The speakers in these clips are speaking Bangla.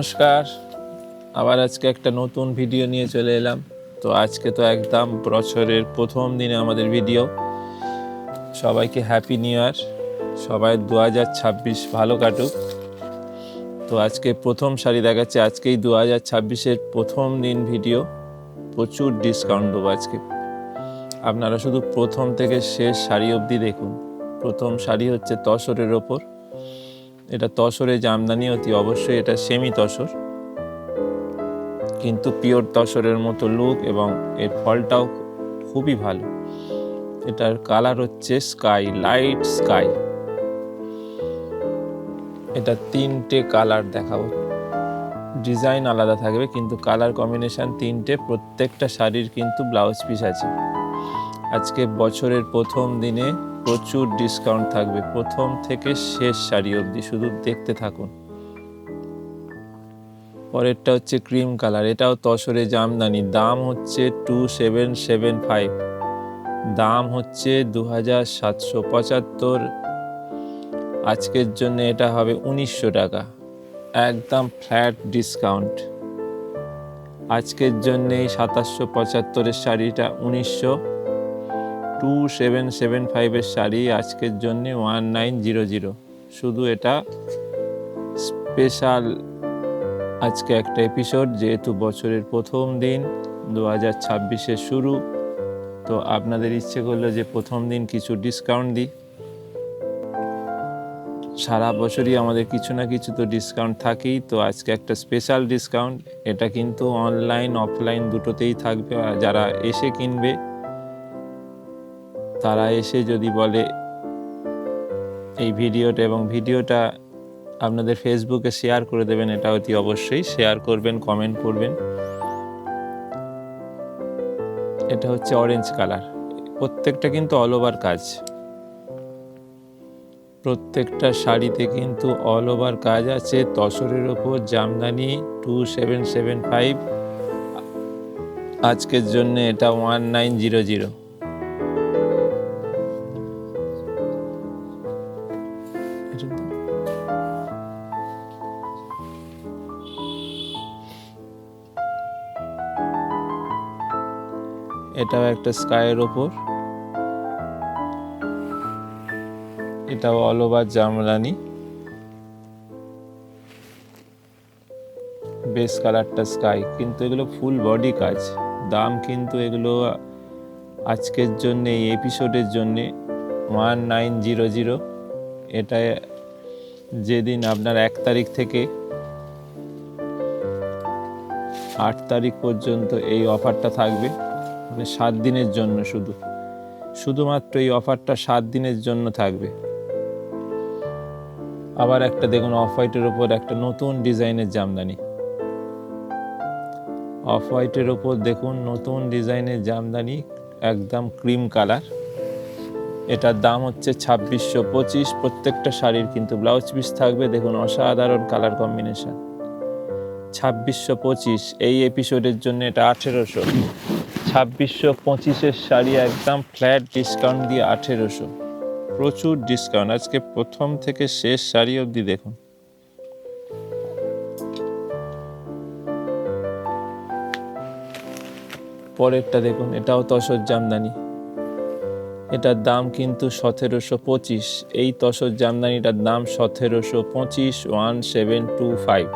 নমস্কার, আবার আজকে একটা নতুন ভিডিও নিয়ে চলে এলাম। তো আজকে তো একদম বছরের প্রথম দিনে আমাদের ভিডিও। সবাইকে হ্যাপি নিউ ইয়ার, সবাই 2026 ভালো কাটুক। তো আজকে প্রথম শাড়ি দেখাচ্ছে, আজকেই 2026-এর প্রথম দিন ভিডিও। প্রচুর ডিসকাউন্ট দেবো আজকে, আপনারা শুধু প্রথম থেকে শেষ শাড়ি অবধি দেখুন। প্রথম শাড়ি হচ্ছে তসরের ওপর, এটা তসরে জামদানি, অতি অবশ্যই এটা সেমি তসর, কিন্তু পিওর তসরের মতো লুক এবং এর ফলটাও খুবই ভালো। এটার কালার হচ্ছে স্কাই, লাইট স্কাই। এটা 3টে কালার দেখাবো, ডিজাইন আলাদা থাকবে কিন্তু কালার কম্বিনেশন 3টে। প্রত্যেকটা শাড়ির কিন্তু ব্লাউজ পিস আছে। আজকে বছরের প্রথম দিনে প্রচুর ডিসকাউন্ট থাকবে, প্রথম থেকে শেষ শাড়ি অবধি, শুধু দেখতে থাকুন। পরেরটা হচ্ছে ক্রিম কালার, এটাও তসরে জামদানি, দাম হচ্ছে 2775, দাম হচ্ছে 2775। আজকের জন্য এটা হবে 1900 টাকা, একদম ফ্ল্যাট ডিসকাউন্ট। আজকের জন্য এই 2775-এর শাড়িটা 1900, 2775-এর শাড়ি আজকের জন্য 1900। শুধু এটা স্পেশাল আজকে একটা এপিসোড, যেহেতু বছরের প্রথম দিন, 2026-এর শুরু। তো আপনাদের ইচ্ছে করলো যে প্রথম দিন কিছু ডিসকাউন্ট দিই। সারা বছরই আমাদের কিছু না কিছু তো ডিসকাউন্ট থাকেই, তো আজকে একটা স্পেশাল ডিসকাউন্ট। এটা কিন্তু অনলাইন অফলাইন দুটোতেই থাকবে। আর যারা এসে কিনবে, তারা এসে যদি বলে এই ভিডিওটা, এবং ভিডিওটা আপনাদের ফেসবুকে শেয়ার করে দেবেন, এটা অতি অবশ্যই শেয়ার করবেন, কমেন্ট করবেন। এটা হচ্ছে অরেঞ্জ কালার, প্রত্যেকটা কিন্তু অল ওভার কাজ, প্রত্যেকটা শাড়িতে কিন্তু অল ওভার কাজ আছে। তসরের ওপর জামদানি, 2775। আজকের জন্য এটা 1900। এটাও একটা স্কাইয়ের ওপর, এটাও অল ওভার জামদানি, বেস কালারটা স্কাই, কিন্তু এগুলো ফুল বডি কাজ। দাম কিন্তু এগুলো আজকের জন্য, এই এপিসোডের জন্য 1900। এটা যেদিন আপনার 1 তারিখ থেকে 8 তারিখ পর্যন্ত এই অফারটা থাকবে, মানে 7 দিনের জন্য, শুধুমাত্র এই অফারটা 7 দিনের জন্য থাকবে। আবার একটা দেখুন, অফ হোয়াইটের ওপর একটা নতুন ডিজাইনের জামদানি, অফ হোয়াইটের ওপর দেখুন নতুন ডিজাইনের জামদানি, একদম ক্রিম কালার। এটার দাম হচ্ছে 2625। প্রত্যেকটা শাড়ির কিন্তু ব্লাউজ পিস থাকবে, দেখুন অসাধারণ কালার কম্বিনেশন। 2625, এই এপিসোডের জন্য এটা 1800। 2625-এর শাড়ি একদম ফ্ল্যাট ডিসকাউন্ট দিয়ে 1800। প্রচুর ডিসকাউন্ট আজকে প্রথম থেকে শেষ শাড়ি অবধি দেখুন। পরেরটা দেখুন, এটাও তসর জামদানি, এটার দাম কিন্তু 1725। এই তসর জামদানিটার দাম 1725, 1725।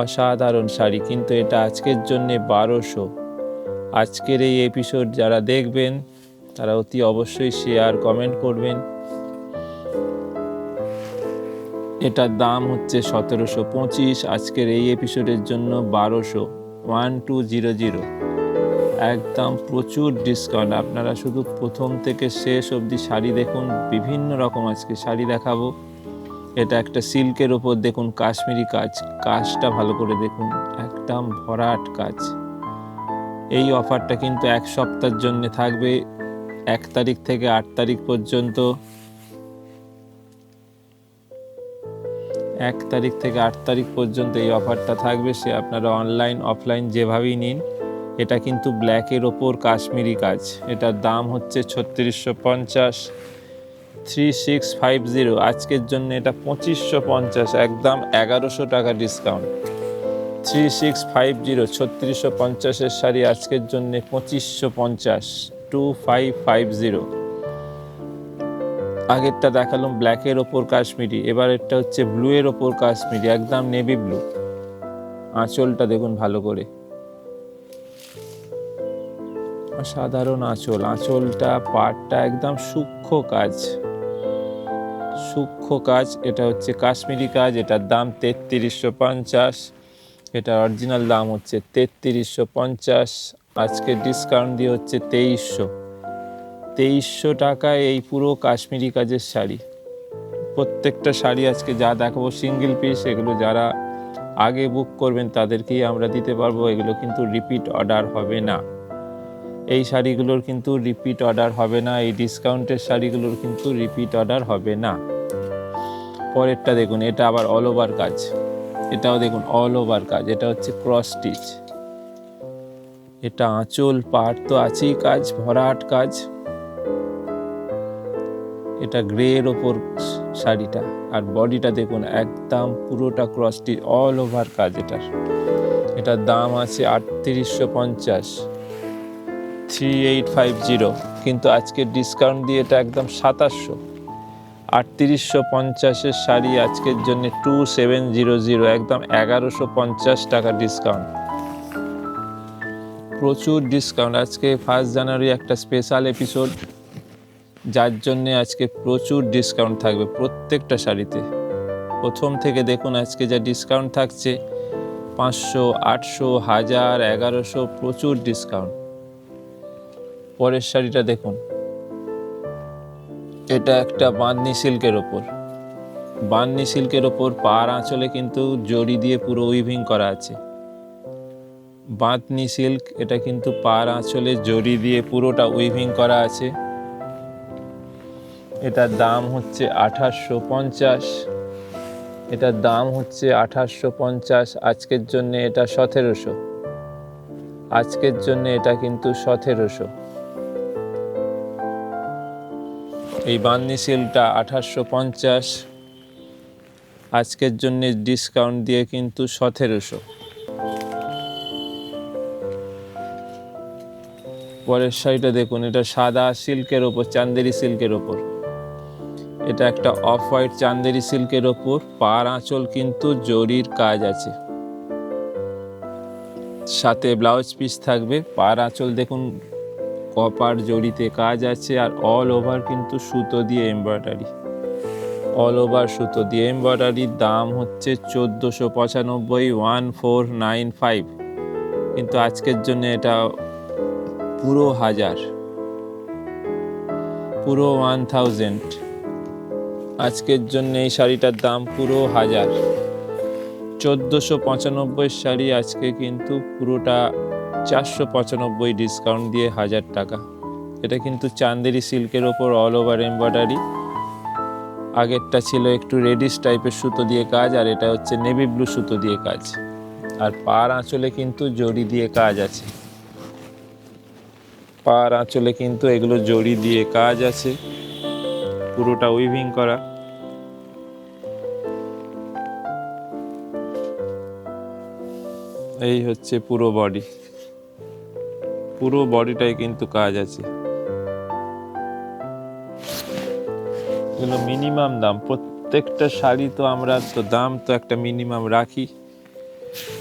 অসাধারণ শাড়ি, কিন্তু এটা আজকের জন্যে 1200। আজকের এই এপিসোড যারা দেখবেন, তারা অতি অবশ্যই শেয়ার কমেন্ট করবেন। এটার দাম হচ্ছে 1725, আজকের এই এপিসোডের জন্য 1200, 1200। একদম প্রচুর ডিসকাউন্ট। আপনারা শুধু প্রথম থেকে শেষ অবধি শাড়ি দেখুন, বিভিন্ন রকম আজকে শাড়ি দেখাবো। এটা একটা সিল্কের ওপর দেখুন কাশ্মীরি কাজ, কাজটা ভালো করে দেখুন, একদম ভরাট কাজ। এই অফারটা কিন্তু 1 সপ্তাহের জন্য থাকবে, 1 তারিখ থেকে 8 তারিখ পর্যন্ত। 1 তারিখ থেকে 8 তারিখ পর্যন্ত এই অফারটা থাকবে। সে আপনারা অনলাইন অফলাইন যেভাবেই নিন। এটা কিন্তু ব্ল্যাকের ওপর কাশ্মীরি কাজ, এটার দাম হচ্ছে 3650। 3650, আজকের জন্য এটা 2550, একদম 1100 টাকা ডিসকাউন্ট। 3650, 3650-এর শাড়ি আজকের জন্য 2550, 2550। আগেরটা দেখালাম ব্ল্যাকের ওপর কাশ্মীরি, এবার এটা হচ্ছে ব্লু এর ওপর কাশ্মীরি, একদম নেভি ব্লু। আঁচলটা দেখুন ভালো করে, সাধারণ আঁচল, আঁচলটা পাটটা একদম সূক্ষ্ম কাজ, সূক্ষ্ম কাজ। এটা হচ্ছে কাশ্মীরি কাজ, এটার দাম 3350, এটা অরিজিনাল দাম হচ্ছে 3350, আজকে ডিসকাউন্ট দিয়ে হচ্ছে 2300 টাকায় এই পুরো কাশ্মীরি কাজের শাড়ি। প্রত্যেকটা শাড়ি আজকে যা দেখাবো সিঙ্গেল পিস, এগুলো যারা আগে বুক করবেন তাদেরকেই আমরা দিতে পারবো, এগুলো কিন্তু রিপিট অর্ডার হবে না। এই শাড়িগুলোর কিন্তু রিপিট অর্ডার হবে না, এই ডিসকাউন্টের শাড়িগুলোর কিন্তু রিপিট অর্ডার হবে না। পরেরটা দেখুন, এটা আবার অল ওভার কাজ, এটাও দেখুন অল ওভার কাজ, এটা হচ্ছে ক্রস স্টিচ। এটা আঁচল পাড় তো আছেই কাজ, ভরাট কাজ। এটা গ্রে এর ওপর শাড়িটা, আর বডিটা দেখুন একদম পুরোটা ক্রস স্টিচ, অল ওভার কাজ এটার। এটার দাম আছে 3850, 3850, কিন্তু আজকের ডিসকাউন্ট দিয়ে এটা একদম 2700। 3850-এর শাড়ি আজকের জন্য 2700, একদম 1150 টাকা ডিসকাউন্ট। প্রচুর ডিসকাউন্ট আজকে, 1 জানুয়ারি একটা স্পেশাল এপিসোড, যার জন্যে আজকে প্রচুর ডিসকাউন্ট থাকবে প্রত্যেকটা শাড়িতে। প্রথম থেকে দেখুন আজকে যা ডিসকাউন্ট থাকছে, 500, 800, 1000, 1100, প্রচুর ডিসকাউন্ট। পরের শাড়িটা দেখুন, এটা একটা বাঁধনি সিল্কের ওপর, বাঁধনি সিল্কের ওপর পাড় আঁচলে কিন্তু জড়ি দিয়ে পুরো উইভিং করা আছে। বাঁধনি সিল্ক, এটা কিন্তু পাড় আঁচলে জড়ি দিয়ে পুরোটা উইভিং করা আছে। এটার দাম হচ্ছে 2850, এটার দাম হচ্ছে 2850, আজকের জন্য এটা 1700, আজকের জন্য এটা কিন্তু 1700। এই বাঁধনি সিল্কটা 2850, আজকের জন্য ডিসকাউন্ট দিয়ে কিন্তু 1700। পরের শাড়িটা দেখুন, এটা সাদা সিল্কের ওপর, চান্দেরি সিল্কের ওপর, এটা একটা অফ হোয়াইট চান্দেরি সিল্কের ওপর, পাড় আঁচল কিন্তু জরির কাজ আছে, সাথে ব্লাউজ পিস থাকবে। পাড় আঁচল দেখুন কপার জড়িতে কাজ আছে, আর অল ওভার কিন্তু সুতো দিয়ে এমব্রয়ডারি, অল ওভার সুতো দিয়ে এমব্রয়ডারি। দাম হচ্ছে 1495, 1495, কিন্তু আজকের জন্য এটা পুরো 1000, পুরো 1000। আজকের জন্য এই শাড়িটার দাম পুরো 1000। 1495 শাড়ি আজকে কিন্তু পুরোটা 495 ডিসকাউন্ট দিয়ে 1000 টাকা। এটা কিন্তু চান্দেরি সিল্কের ওপর অল ওভার এমব্রয়ডারি। আগেরটা ছিল একটু রেডিশ টাইপের সুতো দিয়ে কাজ, আর এটা হচ্ছে নেভি ব্লু সুতো দিয়ে কাজ, আর পাড় আঁচলে কিন্তু জড়ি দিয়ে কাজ আছে, পাড় আঁচলে কিন্তু এগুলো জড়ি দিয়ে কাজ আছে, পুরোটা উইভিং করা। এই হচ্ছে পুরো বডি, পুরো বডিটাই কিন্তু কাজ আছে। এগুলো মিনিমাম দাম, প্রত্যেকটা শাড়ি তো আমরা তো দাম তো একটা মিনিমাম রাখি,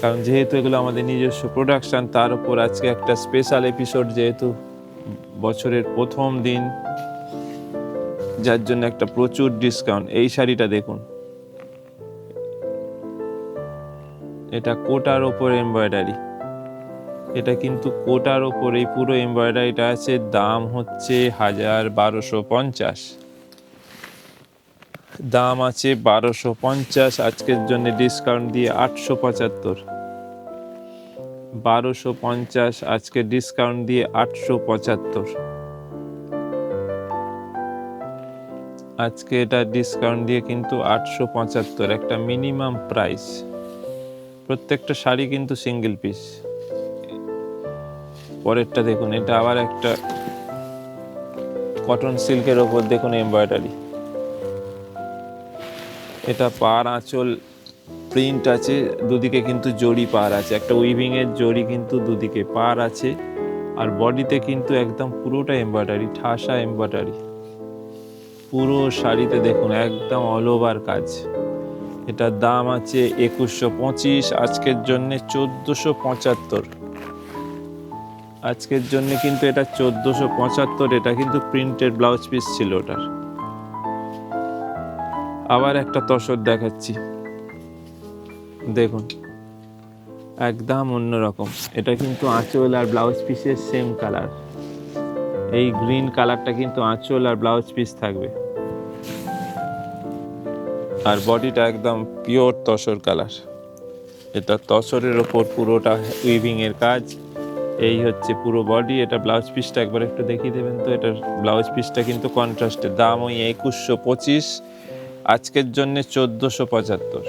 কারণ যেহেতু এগুলো আমাদের নিজস্ব প্রোডাকশান, তার উপর আজকে একটা স্পেশাল এপিসোড, যেহেতু বছরের প্রথম দিন, যার জন্য একটা প্রচুর ডিসকাউন্ট। এই শাড়িটা দেখুন, এটা কোটার ওপর এমব্রয়ডারি, এটা কিন্তু কোটার ওপর এই পুরো এমব্রয়ডারিটা আছে। দাম হচ্ছে 1250, দাম আছে 1250, আজকের জন্য ডিসকাউন্ট দিয়ে 875, 1250, আজকে ডিসকাউন্ট দিয়ে 875। আজকে এটা ডিসকাউন্ট দিয়ে কিন্তু 875, একটা মিনিমাম প্রাইস। প্রত্যেকটা শাড়ি কিন্তু সিঙ্গেল পিস। পরেরটা দেখুন, এটা আবার একটা কটন সিল্কের ওপর দেখুন এমব্রয়ডারি। এটা পার আঁচল প্রিন্ট আছে, দুদিকে কিন্তু জড়ি পার আছে, একটা উইভিং এর জড়ি কিন্তু দুদিকে পার আছে। আর বডিতে কিন্তু একদম পুরোটা এমব্রয়ডারি, ঠাসা এমব্রয়ডারি। পুরো শাড়িতে দেখুন একদম অল ওভার কাজ। এটার দাম আছে 2125, আজকের জন্য 1475। আজকের জন্য কিন্তু এটা 1475। এটা কিন্তু প্রিন্টেড ব্লাউজ পিস ছিল ওটার। আবার একটা তসর দেখাচ্ছি, দেখুন একদম অন্যরকম। এটা কিন্তু আঁচল আর ব্লাউজ পিসের সেম কালার। এই গ্রিন কালারটা কিন্তু আঁচল আর ব্লাউজ পিস থাকবে। আর বডিটা একদম পিওর তসর কালার। এটা তসরের ওপর পুরোটা উইভিং এর কাজ। এই হচ্ছে পুরো বডি। এটা ব্লাউজ পিসটা একবার একটু দেখিয়ে দেবেন তো। এটার ব্লাউজ পিসটা কিন্তু কন্ট্রাস্টের। দাম ওই 2125, আজকের জন্য 1475।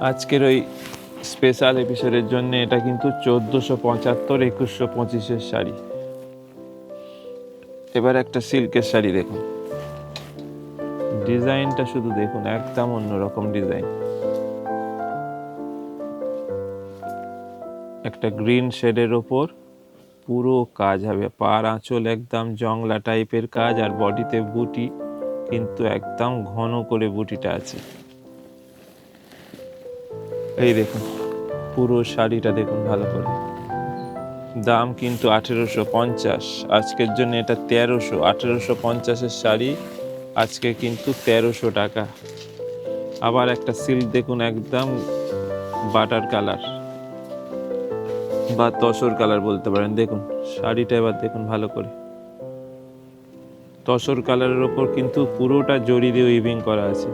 আজকের ওই স্পেশাল এপিসোডের জন্য এটা কিন্তু 1475, 2125-এর শাড়ি। এবার একটা সিল্কের শাড়ি দেখুন, ডিজাইনটা শুধু দেখুন, একদম অন্যরকম ডিজাইন। একটা গ্রিন শেডের ওপর পুরো কাজ হবে, পার আঁচল একদম জংলা টাইপের কাজ, আর বডিতে বুটি কিন্তু একদম ঘন করে বুটিটা আছে। এই দেখুন পুরো শাড়িটা দেখুন ভালো করে। দাম কিন্তু 1850, আজকের জন্য এটা 1300। 1850-এর শাড়ি আজকে কিন্তু 1300 টাকা। আবার একটা সিল্ক দেখুন, একদম বাটার কালার বা তসর কালার বলতে পারেন। দেখুন শাড়িটা এবার দেখুন ভালো করে। তসর কালারের ওপর কিন্তু পুরোটা জড়ি দিয়ে উইভিং করা আছে।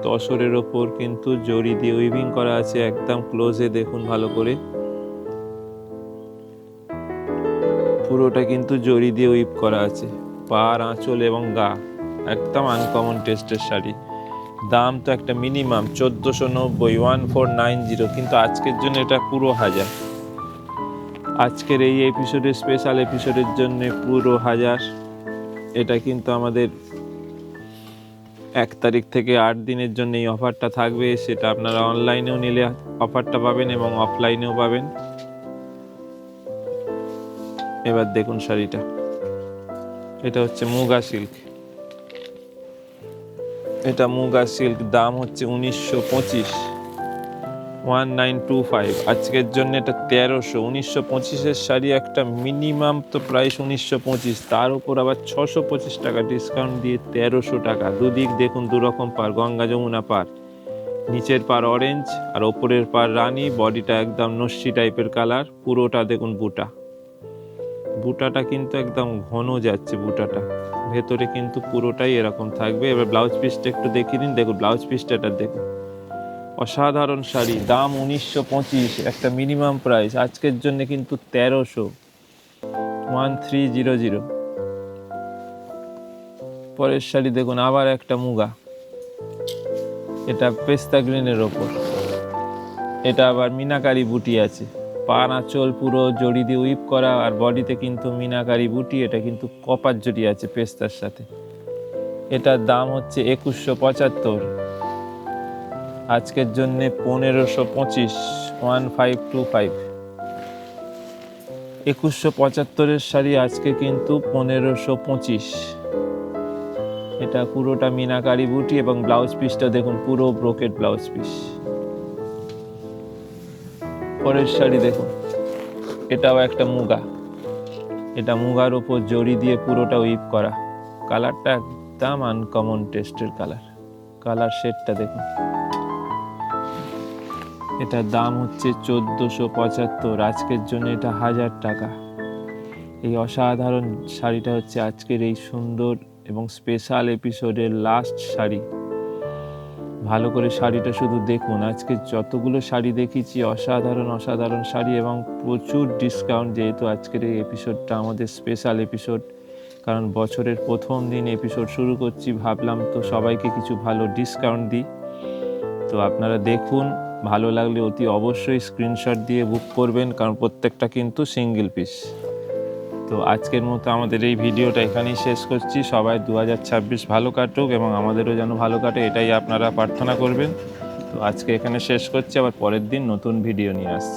তসরের ওপর কিন্তু জড়ি দিয়ে উইভিং করা আছে। একদম ক্লোজে দেখুন ভালো করে, পুরোটা কিন্তু জড়ি দিয়ে উইভ করা আছে। পার আঁচল এবং গা একদম আনকমন টেস্টের শাড়ি। দাম তো একটা মিনিমাম 1490, 1490, কিন্তু আজকের জন্য এটা পুরো 1000। আজকের এই এপিসোডের স্পেশাল এপিসোডের জন্য পুরো 1000। এটা কিন্তু আমাদের 1 তারিখ থেকে 8 দিনের জন্য এই অফারটা থাকবে। সেটা আপনারা অনলাইনেও নিলে অফারটা পাবেন এবং অফলাইনেও পাবেন। এবার দেখুন শাড়িটা, এটা হচ্ছে মুগা সিল্ক। এটা মুগা সিল্ক, দাম হচ্ছে 1925, 1925। আজকের জন্য এটা 1300। 1925-এর শাড়ি একটা মিনিমাম তো প্রাইস 1925, তার উপর আবার 625 টাকা ডিসকাউন্ট দিয়ে 1300 টাকা। দুদিক দেখুন দুরকম পার, গঙ্গা যমুনা পার। নিচের পার অরেঞ্জ আর ওপরের পার রানী। বডিটা একদম নস্যি টাইপের কালার। পুরোটা দেখুন বুটাটা কিন্তু একদম ঘন যাচ্ছে বুটাটা, ভেতরে কিন্তু পুরোটাই এরকম থাকবে। এবার ব্লাউজ পিসটা একটু দেখিয়ে দিন। দেখুন ব্লাউজ পিসটা দেখুন, অসাধারণ শাড়ি। দাম 1925, একটা মিনিমাম প্রাইস। আজকের জন্য কিন্তু 1300, 1300। পরের শাড়ি দেখুন, আবার একটা মুগা। এটা পেস্তা গ্রিনের ওপর। এটা আবার মিনাকারি বুটি আছে। পার আঁচল পুরো জড়ি দিয়ে উইপ করা, আর বডিতে কিন্তু মিনাকারি বুটি। এটা কিন্তু কপার জড়ি আছে পেস্তার সাথে। এটার দাম হচ্ছে 2175, আজকের জন্য 1525, 1525। 2175-এর শাড়ি আজকে কিন্তু 1525। এটা পুরোটা মিনাকারি বুটি এবং ব্লাউজ পিসটা দেখুন পুরো ব্রোকেট ব্লাউজ পিস। পরের শাড়ি দেখুন, এটাও একটা মুগা। এটা মুগার উপর জড়ি দিয়ে পুরোটা উইপ করা। কালারটা একদম আনকমন টেস্টের কালার শেডটা দেখুন। এটার দাম হচ্ছে 1475, আজকের জন্য এটা 1000 টাকা। এই অসাধারণ শাড়িটা হচ্ছে আজকের এই সুন্দর এবং স্পেশাল এপিসোডের লাস্ট শাড়ি। ভালো করে শাড়িটা শুধু দেখুন। আজকে যতগুলো শাড়ি দেখিয়েছি অসাধারণ শাড়ি এবং প্রচুর ডিসকাউন্ট। যেহেতু আজকের এই এপিসোডটা আমাদের স্পেশাল এপিসোড, কারণ বছরের প্রথম দিন এপিসোড শুরু করছি, ভাবলাম তো সবাইকে কিছু ভালো ডিসকাউন্ট দিই। তো আপনারা দেখুন, ভালো লাগলে অতি অবশ্যই স্ক্রিনশট দিয়ে বুক করবেন, কারণ প্রত্যেকটা কিন্তু সিঙ্গেল পিস। তো আজকের মতো আমাদের এই ভিডিওটা এখানেই শেষ করছি। সবাই 2026 ভালো কাটুক এবং আমাদেরও যেন ভালো কাটে, এটাই আপনারা প্রার্থনা করবেন। তো আজকে এখানে শেষ করছি, আবার পরের দিন নতুন ভিডিও নিয়ে আসছি।